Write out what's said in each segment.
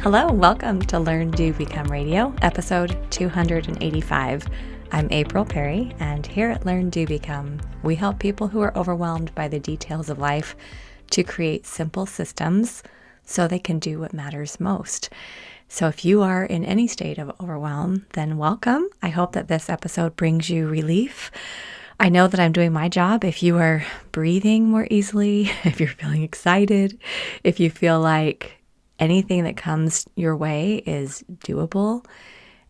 Hello, welcome to Learn, Do, Become Radio, episode 285. I'm April Perry, and here at Learn, Do, Become, we help people who are overwhelmed by the details of life to create simple systems so they can do what matters most. So if you are in any state of overwhelm, then welcome. I hope that this episode brings you relief. I know that I'm doing my job. If you are breathing more easily, if you're feeling excited, if you feel like anything that comes your way is doable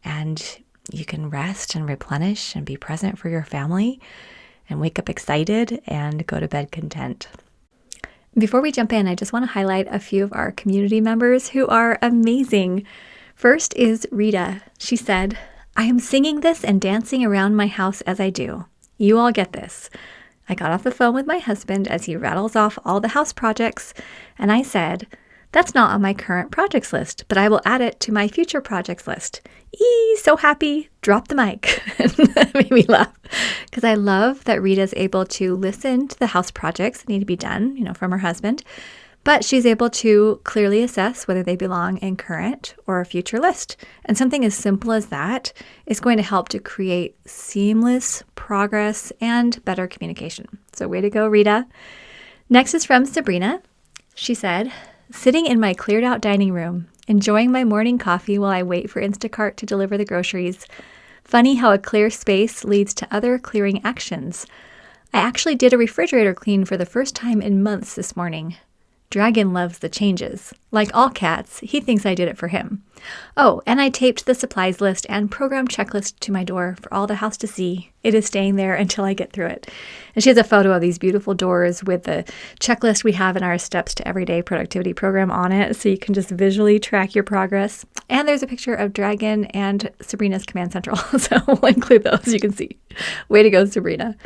and you can rest and replenish and be present for your family and wake up excited and go to bed content. Before we jump in, I just want to highlight a few of our community members who are amazing. First is Rita. She said, "I am singing this and dancing around my house as I do. You all get this. I got off the phone with my husband as he rattles off all the house projects, and I said, that's not on my current projects list, but I will add it to my future projects list. So happy, drop the mic." That made me laugh because I love that Rita's able to listen to the house projects that need to be done, from her husband, but she's able to clearly assess whether they belong in current or a future list. And something as simple as that is going to help to create seamless progress and better communication. So way to go, Rita. Next is from Sabrina. She said, "Sitting in my cleared out dining room, enjoying my morning coffee while I wait for Instacart to deliver the groceries. Funny how a clear space leads to other clearing actions. I actually did a refrigerator clean for the first time in months this morning. Dragon loves the changes. Like all cats, he thinks I did it for him. Oh, and I taped the supplies list and program checklist to my door for all the house to see. It is staying there until I get through it." And she has a photo of these beautiful doors with the checklist we have in our Steps to Everyday Productivity program on it, so you can just visually track your progress. And there's a picture of Dragon and Sabrina's Command Central, so we'll include those, you can see. Way to go, Sabrina.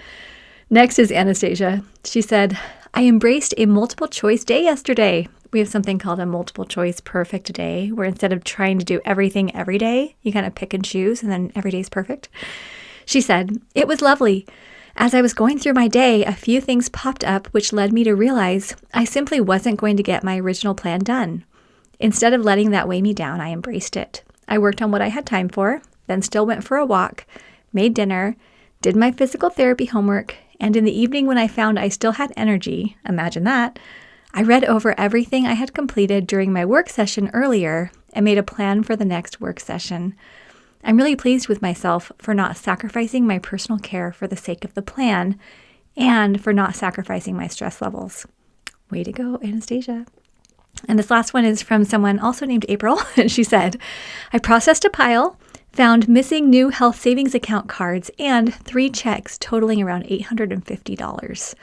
Next is Anastasia. She said, "I embraced a multiple choice day yesterday." We have something called a multiple choice perfect day, where instead of trying to do everything every day, you kind of pick and choose, and then every day is perfect. She said, "It was lovely. As I was going through my day, a few things popped up which led me to realize I simply wasn't going to get my original plan done. Instead of letting that weigh me down, I embraced it. I worked on what I had time for, then still went for a walk, made dinner, did my physical therapy homework, and in the evening when I found I still had energy, imagine that, I read over everything I had completed during my work session earlier and made a plan for the next work session. I'm really pleased with myself for not sacrificing my personal care for the sake of the plan and for not sacrificing my stress levels." Way to go, Anastasia. And this last one is from someone also named April. And she said, "I processed a pile, found missing new health savings account cards, and 3 checks totaling around $850.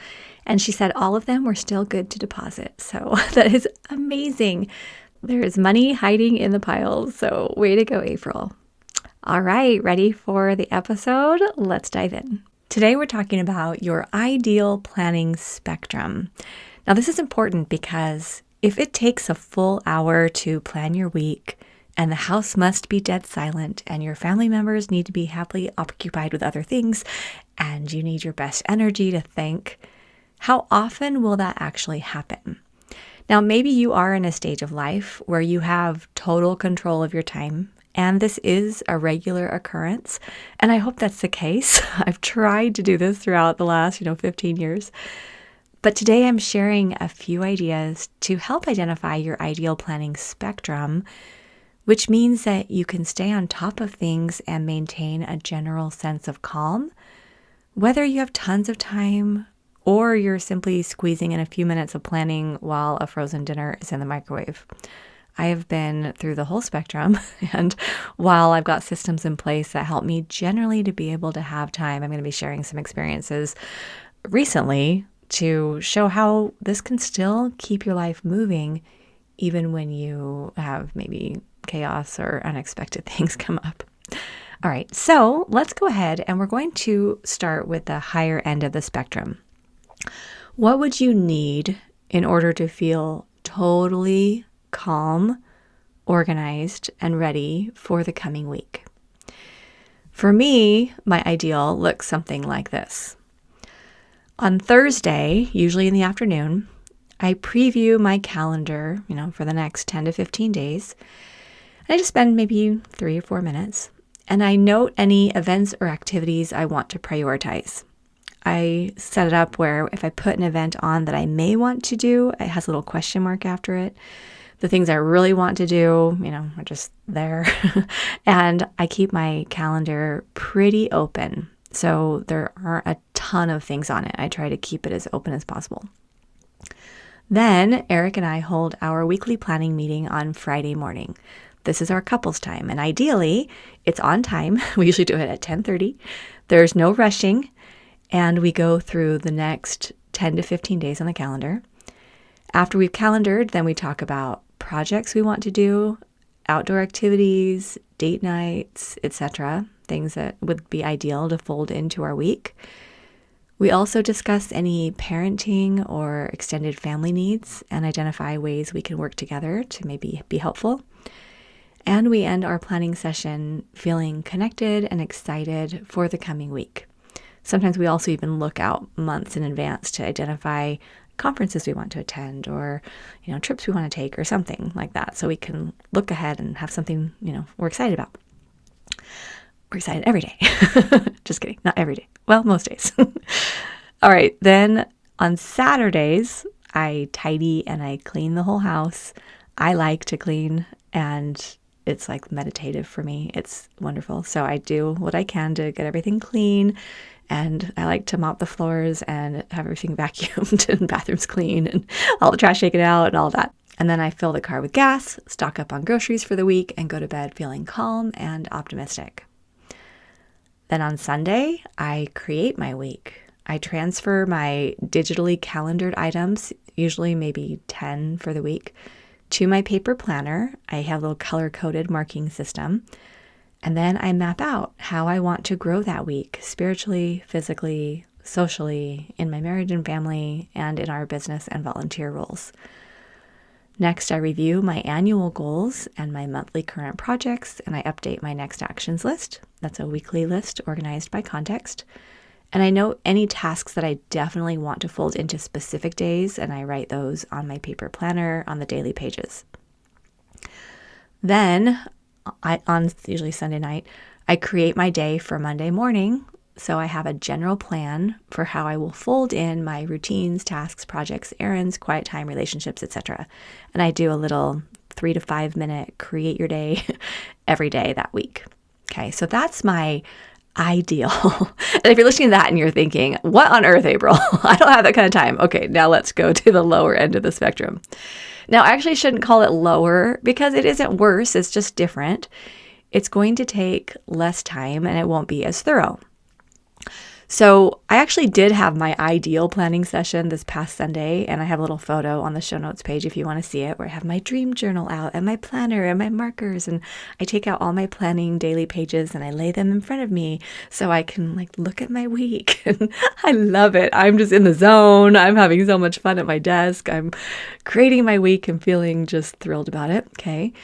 And she said all of them were still good to deposit." So that is amazing. There is money hiding in the piles. So way to go, April. All right, ready for the episode? Let's dive in. Today we're talking about your ideal planning spectrum. Now this is important because if it takes a full hour to plan your week, and the house must be dead silent, and your family members need to be happily occupied with other things, and you need your best energy to think, how often will that actually happen? Now, maybe you are in a stage of life where you have total control of your time, and this is a regular occurrence, and I hope that's the case. I've tried to do this throughout the last, 15 years. But today I'm sharing a few ideas to help identify your ideal planning spectrum, which means that you can stay on top of things and maintain a general sense of calm, whether you have tons of time or you're simply squeezing in a few minutes of planning while a frozen dinner is in the microwave. I have been through the whole spectrum, and while I've got systems in place that help me generally to be able to have time, I'm going to be sharing some experiences recently to show how this can still keep your life moving even when you have maybe chaos or unexpected things come up. All right, so let's go ahead and we're going to start with the higher end of the spectrum. What would you need in order to feel totally calm, organized, and ready for the coming week? For me, my ideal looks something like this. On Thursday, usually in the afternoon, I preview my calendar, for the next 10 to 15 days. I just spend maybe 3 or 4 minutes, and I note any events or activities I want to prioritize. I set it up where if I put an event on that I may want to do, it has a little question mark after it. The things I really want to do, are just there. And I keep my calendar pretty open. So there aren't a ton of things on it. I try to keep it as open as possible. Then Eric and I hold our weekly planning meeting on Friday morning. This is our couples time, and ideally, it's on time. We usually do it at 10:30. There's no rushing, and we go through the next 10 to 15 days on the calendar. After we've calendared, then we talk about projects we want to do, outdoor activities, date nights, etc., things that would be ideal to fold into our week. We also discuss any parenting or extended family needs and identify ways we can work together to maybe be helpful. And we end our planning session feeling connected and excited for the coming week. Sometimes we also even look out months in advance to identify conferences we want to attend or, trips we want to take or something like that. So we can look ahead and have something, we're excited about. We're excited every day. Just kidding. Not every day. Well, most days. All right. Then on Saturdays, I tidy and I clean the whole house. I like to clean, and it's like meditative for me. It's wonderful. So I do what I can to get everything clean. And I like to mop the floors and have everything vacuumed and bathrooms clean and all the trash taken out and all that. And then I fill the car with gas, stock up on groceries for the week, and go to bed feeling calm and optimistic. Then on Sunday, I create my week. I transfer my digitally calendared items, usually maybe 10 for the week, to my paper planner. I have a little color-coded marking system. And then I map out how I want to grow that week, spiritually, physically, socially, in my marriage and family, and in our business and volunteer roles. Next, I review my annual goals and my monthly current projects, and I update my next actions list. That's a weekly list organized by context. And I note any tasks that I definitely want to fold into specific days, and I write those on my paper planner on the daily pages. Then, on usually Sunday night, I create my day for Monday morning. So I have a general plan for how I will fold in my routines, tasks, projects, errands, quiet time, relationships, etc. And I do a little 3 to 5 minute create your day every day that week. Okay, so that's my ideal. And if you're listening to that and you're thinking, what on earth, April? I don't have that kind of time. Okay, now let's go to the lower end of the spectrum. Now, I actually shouldn't call it lower because it isn't worse. It's just different. It's going to take less time and it won't be as thorough. So I actually did have my ideal planning session this past Sunday, and I have a little photo on the show notes page if you want to see it, where I have my dream journal out and my planner and my markers, and I take out all my planning daily pages and I lay them in front of me so I can look at my week. And I love it. I'm just in the zone. I'm having so much fun at my desk. I'm creating my week and feeling just thrilled about it. Okay.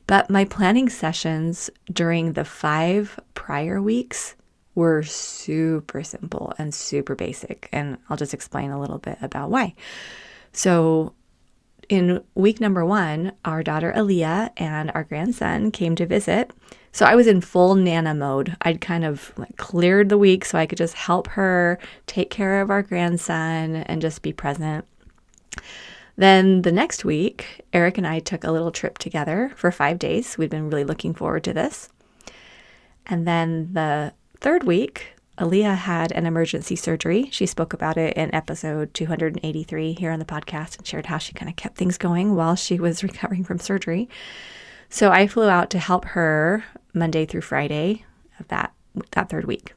But my planning sessions during the 5 prior weeks were super simple and super basic. And I'll just explain a little bit about why. So in week number 1, our daughter Aaliyah and our grandson came to visit. So I was in full Nana mode. I'd kind of cleared the week so I could just help her take care of our grandson and just be present. Then the next week, Eric and I took a little trip together for 5 days. We'd been really looking forward to this. And then the 3rd week, Aaliyah had an emergency surgery. She spoke about it in episode 283 here on the podcast and shared how she kind of kept things going while she was recovering from surgery. So I flew out to help her Monday through Friday of that 3rd week.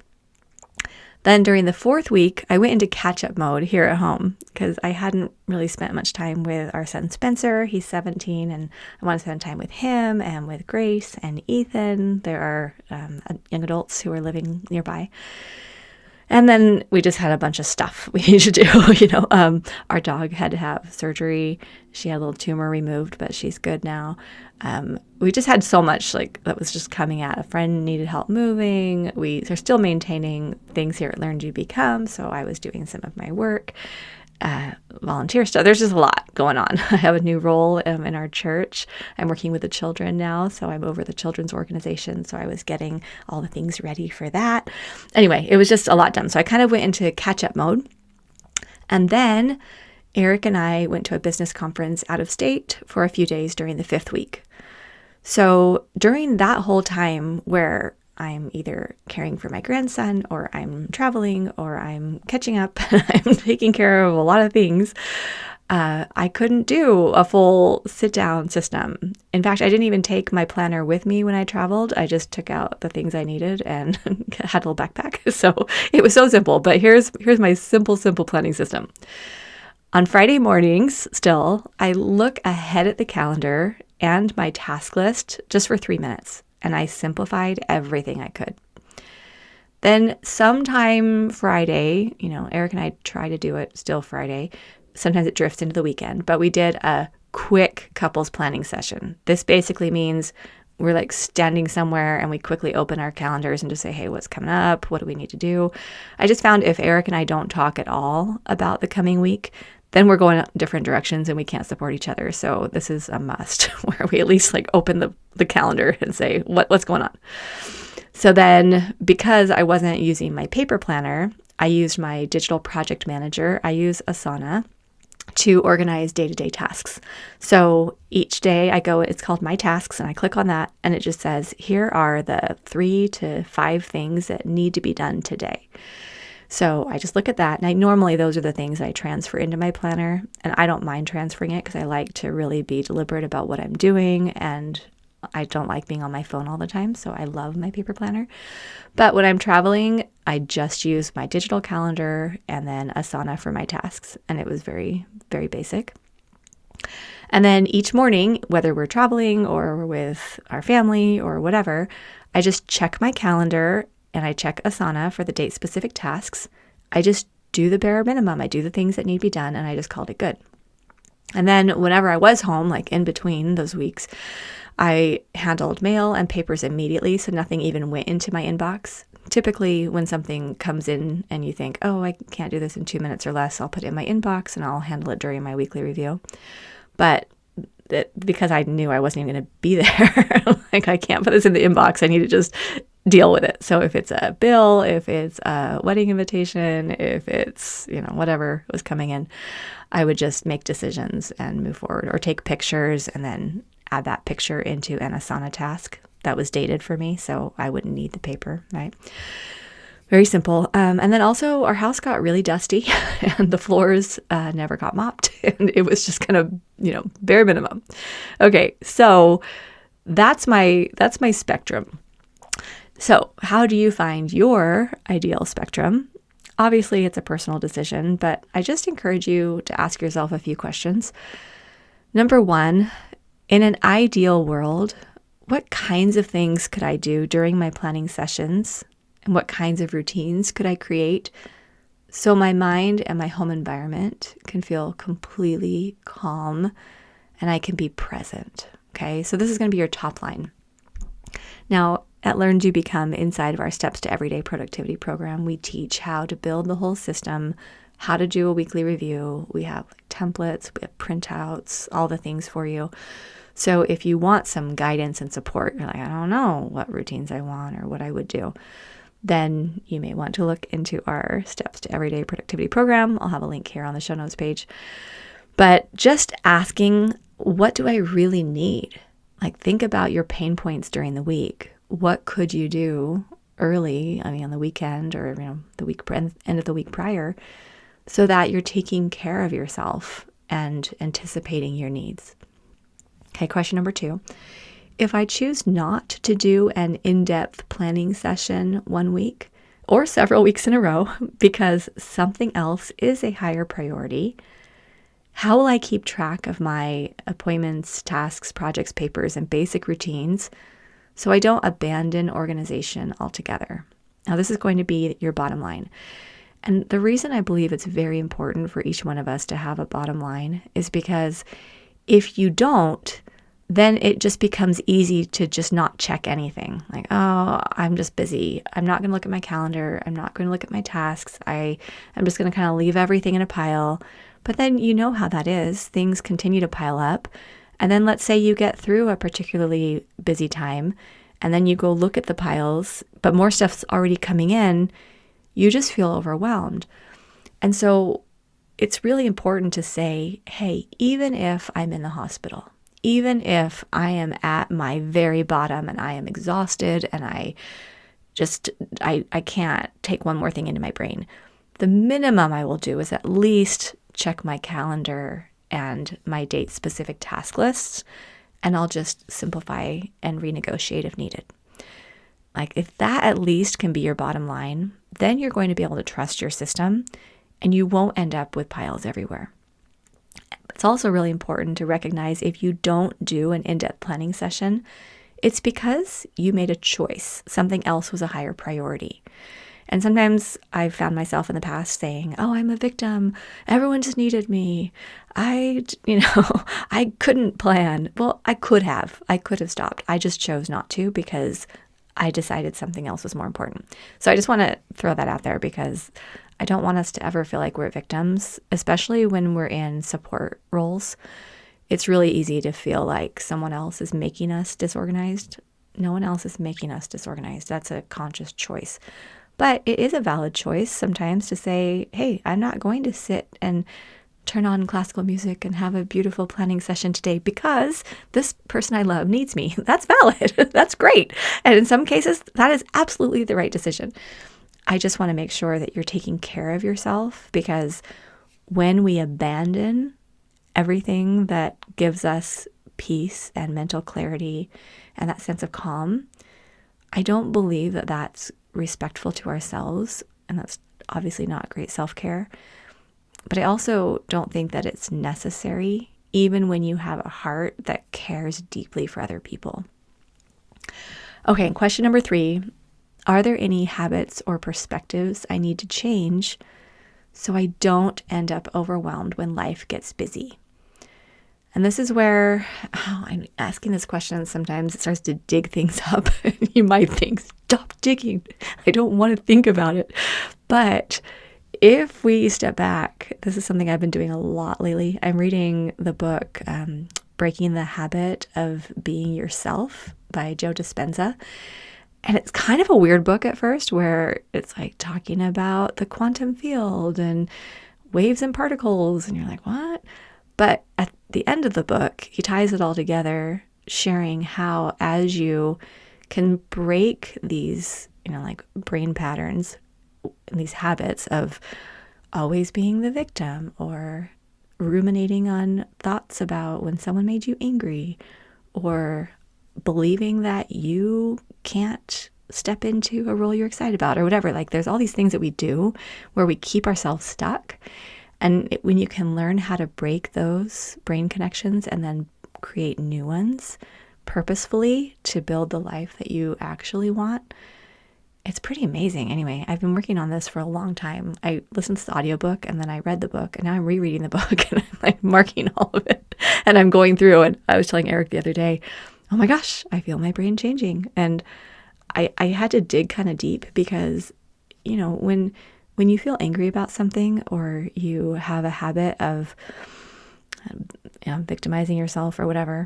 Then during the 4th week, I went into catch-up mode here at home because I hadn't really spent much time with our son Spencer. He's 17, and I want to spend time with him and with Grace and Ethan. There are young adults who are living nearby. And then we just had a bunch of stuff we needed to do. Our dog had to have surgery. She had a little tumor removed, but she's good now. We just had so much that was just coming at. A friend needed help moving. We are still maintaining things here at Learn, Do, Become. So I was doing some of my work. volunteer stuff. There's just a lot going on. I have a new role in our church. I'm working with the children now, so I'm over the children's organization. So I was getting all the things ready for that. Anyway, it was just a lot done. So I kind of went into catch-up mode. And then Eric and I went to a business conference out of state for a few days during the 5th week. So during that whole time where I'm either caring for my grandson or I'm traveling or I'm catching up, I'm taking care of a lot of things, I couldn't do a full sit-down system. In fact, I didn't even take my planner with me when I traveled. I just took out the things I needed and had a little backpack. So it was so simple, but here's my simple planning system. On Friday mornings, still, I look ahead at the calendar and my task list just for 3 minutes, and I simplified everything I could. Then sometime Friday, Eric and I try to do it still Friday. Sometimes it drifts into the weekend, but we did a quick couples planning session. This basically means we're like standing somewhere and we quickly open our calendars and just say, hey, what's coming up? What do we need to do? I just found if Eric and I don't talk at all about the coming week, then we're going different directions and we can't support each other. So this is a must where we at least like open the calendar and say, what's going on? So then because I wasn't using my paper planner, I used my digital project manager. I use Asana to organize day-to-day tasks. So each day I go, it's called My Tasks, and I click on that and it just says, here are the 3 to 5 things that need to be done today. So I just look at that, and normally those are the things I transfer into my planner, and I don't mind transferring it because I like to really be deliberate about what I'm doing, and I don't like being on my phone all the time, so I love my paper planner. But when I'm traveling, I just use my digital calendar and then Asana for my tasks, and it was very, very basic. And then each morning, whether we're traveling or we're with our family or whatever, I just check my calendar and I check Asana for the date-specific tasks. I just do the bare minimum. I do the things that need to be done, and I just called it good. And then whenever I was home, like in between those weeks, I handled mail and papers immediately, so nothing even went into my inbox. Typically, when something comes in and you think, oh, I can't do this in 2 minutes or less, I'll put it in my inbox and I'll handle it during my weekly review. But because I knew I wasn't even going to be there, like I can't put this in the inbox, I need to just deal with it. So if it's a bill, if it's a wedding invitation, if it's, whatever was coming in, I would just make decisions and move forward, or take pictures and then add that picture into an Asana task that was dated for me, so I wouldn't need the paper, right? Very simple. And then also our house got really dusty and the floors never got mopped, and it was just kind of, bare minimum. Okay, so that's my spectrum. So how do you find your ideal spectrum? Obviously, it's a personal decision, but I just encourage you to ask yourself a few questions. Number 1, in an ideal world, what kinds of things could I do during my planning sessions? And what kinds of routines could I create so my mind and my home environment can feel completely calm and I can be present? Okay, so this is going to be your top line. Now, at Learn, Do, Become, inside of our Steps to Everyday Productivity program, we teach how to build the whole system, how to do a weekly review. We have templates, we have printouts, all the things for you. So if you want some guidance and support, you're like, I don't know what routines I want or what I would do, then you may want to look into our Steps to Everyday Productivity program. I'll have a link here on the show notes page. But just asking, what do I really need? Like, think about your pain points during the week. What could you do early, on the weekend or, the week end of the week prior, so that you're taking care of yourself and anticipating your needs? Okay, question number 2. If I choose not to do an in-depth planning session one week or several weeks in a row because something else is a higher priority, how will I keep track of my appointments, tasks, projects, papers, and basic routines so I don't abandon organization altogether? Now, this is going to be your bottom line. And the reason I believe it's very important for each one of us to have a bottom line is because if you don't, then it just becomes easy to just not check anything. Like, oh, I'm just busy. I'm not going to look at my calendar. I'm not going to look at my tasks. I'm just going to kind of leave everything in a pile. But then you know how that is. Things continue to pile up. And then let's say you get through a particularly busy time and then you go look at the piles, but more stuff's already coming in. You just feel overwhelmed. And so it's really important to say, hey, even if I'm in the hospital, even if I am at my very bottom and I am exhausted and I can't take one more thing into my brain, the minimum I will do is at least check my calendar and my date-specific task lists, and I'll just simplify and renegotiate if needed. Like if that at least can be your bottom line, then you're going to be able to trust your system and you won't end up with piles everywhere. It's also really important to recognize if you don't do an in-depth planning session, it's because you made a choice. Something else was a higher priority. And sometimes I've found myself in the past saying, oh, I'm a victim. Everyone just needed me. I couldn't plan. Well, I could have stopped. I just chose not to because I decided something else was more important. So I just want to throw that out there because I don't want us to ever feel like we're victims, especially when we're in support roles. It's really easy to feel like someone else is making us disorganized. No one else is making us disorganized. That's a conscious choice. But it is a valid choice sometimes to say, hey, I'm not going to sit and turn on classical music and have a beautiful planning session today because this person I love needs me. That's valid. That's great. And in some cases, that is absolutely the right decision. I just want to make sure that you're taking care of yourself because when we abandon everything that gives us peace and mental clarity and that sense of calm, I don't believe that that's respectful to ourselves, and that's obviously not great self-care. But I also don't think that it's necessary, even when you have a heart that cares deeply for other people. Okay, question number 3, are there any habits or perspectives I need to change so I don't end up overwhelmed when life gets busy? And this is where I'm asking this question. Sometimes it starts to dig things up. You might think, stop digging. I don't want to think about it. But if we step back, this is something I've been doing a lot lately. I'm reading the book, Breaking the Habit of Being Yourself by Joe Dispenza. And it's kind of a weird book at first where it's like talking about the quantum field and waves and particles. And you're like, what? But at the end of the book, he ties it all together, sharing how as you can break these, like brain patterns and these habits of always being the victim or ruminating on thoughts about when someone made you angry or believing that you can't step into a role you're excited about or whatever. Like there's all these things that we do where we keep ourselves stuck. And when you can learn how to break those brain connections and then create new ones purposefully to build the life that you actually want, it's pretty amazing. Anyway, I've been working on this for a long time. I listened to the audiobook and then I read the book and now I'm rereading the book and I'm like marking all of it. And I'm going through and I was telling Eric the other day, oh my gosh, I feel my brain changing. And I had to dig kind of deep because, when you feel angry about something or you have a habit of victimizing yourself or whatever,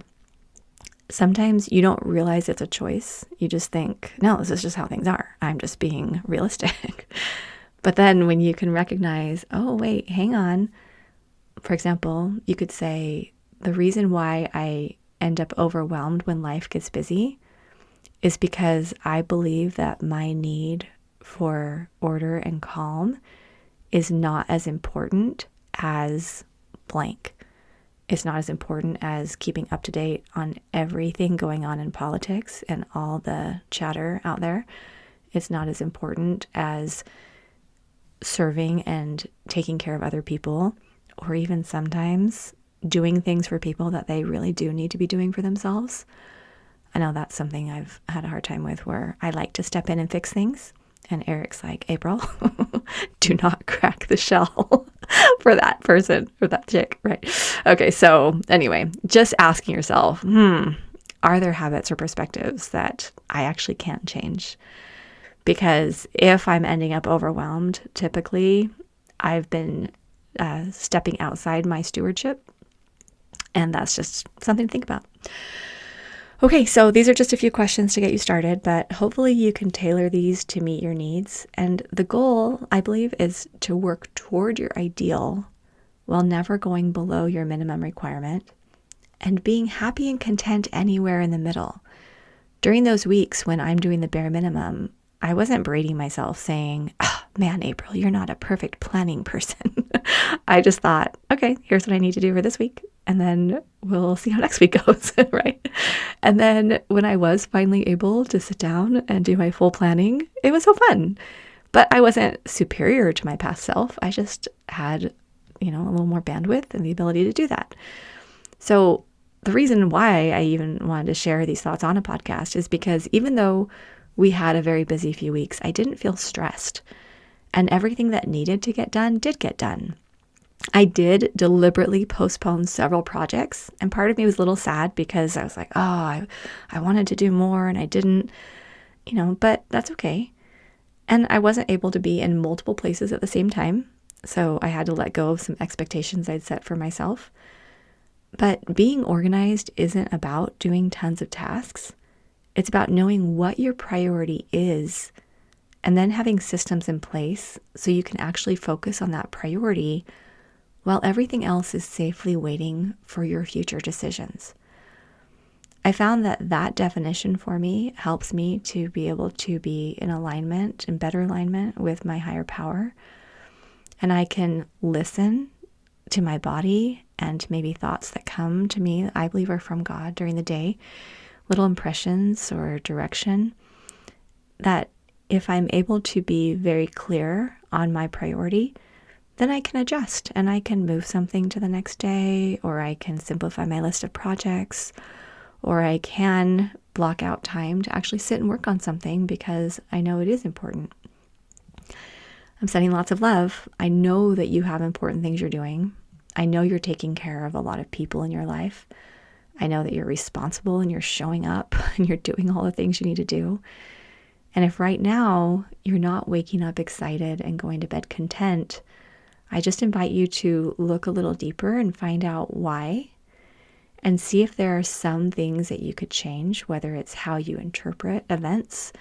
sometimes you don't realize it's a choice. You just think, no, this is just how things are. I'm just being realistic. But then when you can recognize, oh, wait, hang on. For example, you could say, the reason why I end up overwhelmed when life gets busy is because I believe that my need for order and calm is not as important as blank. It's not as important as keeping up to date on everything going on in politics and all the chatter out there. It's not as important as serving and taking care of other people, or even sometimes doing things for people that they really do need to be doing for themselves. I know that's something I've had a hard time with, where I like to step in and fix things. And Eric's like, April, do not crack the shell for that person or that chick, right? Okay, so anyway, just asking yourself, are there habits or perspectives that I actually can't change? Because if I'm ending up overwhelmed, typically I've been stepping outside my stewardship. And that's just something to think about. Okay, so these are just a few questions to get you started, but hopefully you can tailor these to meet your needs. And the goal, I believe, is to work toward your ideal while never going below your minimum requirement and being happy and content anywhere in the middle. During those weeks when I'm doing the bare minimum, I wasn't berating myself saying, oh, man, April, you're not a perfect planning person. I just thought, okay, here's what I need to do for this week. And then we'll see how next week goes, right? And then when I was finally able to sit down and do my full planning, it was so fun. But I wasn't superior to my past self. I just had, a little more bandwidth and the ability to do that. So the reason why I even wanted to share these thoughts on a podcast is because even though we had a very busy few weeks, I didn't feel stressed. And everything that needed to get done did get done. I did deliberately postpone several projects, and part of me was a little sad because I was like, I wanted to do more and I didn't, but that's okay. And I wasn't able to be in multiple places at the same time, so I had to let go of some expectations I'd set for myself. But being organized isn't about doing tons of tasks. It's about knowing what your priority is and then having systems in place so you can actually focus on that priority while everything else is safely waiting for your future decisions. I found that definition for me helps me to be able to be in alignment, in better alignment with my higher power. And I can listen to my body and maybe thoughts that come to me, I believe are from God during the day, little impressions or direction, that if I'm able to be very clear on my priority, then I can adjust and I can move something to the next day, or I can simplify my list of projects, or I can block out time to actually sit and work on something because I know it is important. I'm sending lots of love. I know that you have important things you're doing. I know you're taking care of a lot of people in your life. I know that you're responsible and you're showing up and you're doing all the things you need to do. And if right now you're not waking up excited and going to bed content, I just invite you to look a little deeper and find out why, and see if there are some things that you could change, whether it's how you interpret events,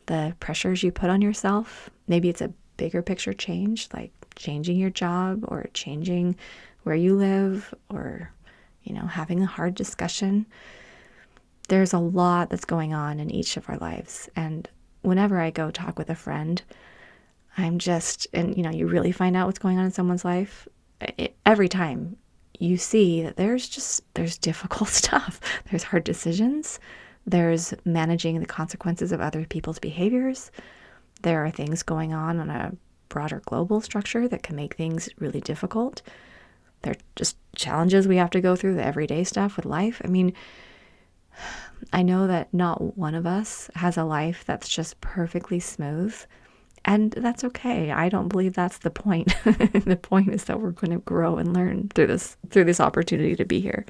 the pressures you put on yourself. Maybe it's a bigger picture change, like changing your job or changing where you live or, having a hard discussion. There's a lot that's going on in each of our lives. And whenever I go talk with a friend, you really find out what's going on in someone's life. Every time you see that there's difficult stuff. There's hard decisions. There's managing the consequences of other people's behaviors. There are things going on a broader global structure that can make things really difficult. There are just challenges we have to go through, the everyday stuff with life. I know that not one of us has a life that's just perfectly smooth. And that's okay. I don't believe that's the point. The point is that we're going to grow and learn through this opportunity to be here.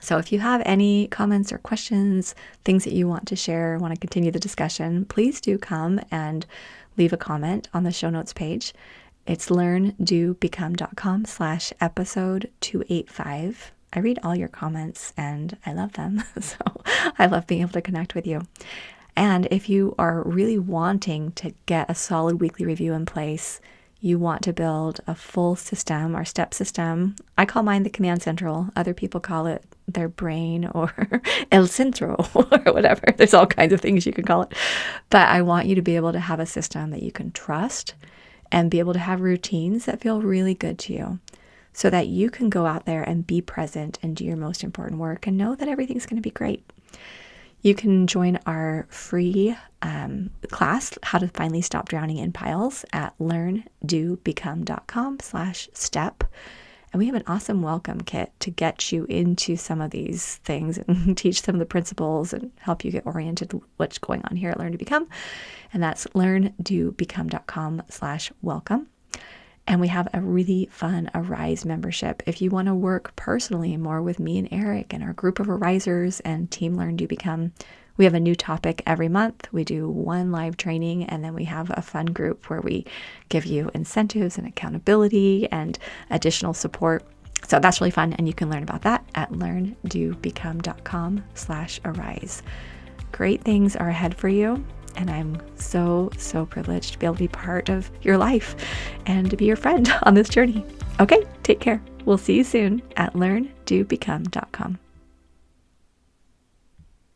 So if you have any comments or questions, things that you want to share, want to continue the discussion, please do come and leave a comment on the show notes page. It's learndobecome.com/episode 285. I read all your comments and I love them. So I love being able to connect with you. And if you are really wanting to get a solid weekly review in place, you want to build a full system or step system. I call mine the Command Central. Other people call it their brain or El Centro or whatever. There's all kinds of things you can call it. But I want you to be able to have a system that you can trust and be able to have routines that feel really good to you so that you can go out there and be present and do your most important work and know that everything's going to be great. You can join our free class, How to Finally Stop Drowning in Piles, at learndobecome.com/step. And we have an awesome welcome kit to get you into some of these things and teach some of the principles and help you get oriented to what's going on here at Learn to Become. And that's learndobecome.com/welcome. And we have a really fun Arise membership. If you want to work personally more with me and Eric and our group of Arisers and Team Learn to Become, We have a new topic every month. We do one live training, and then we have a fun group where we give you incentives and accountability and additional support. So that's really fun, and you can learn about that at learndobecome.com/arise. Great things are ahead for you, and I'm so privileged to be able to be part of your life and to be your friend on this journey. Okay, take care. We'll see you soon at learndobecome.com.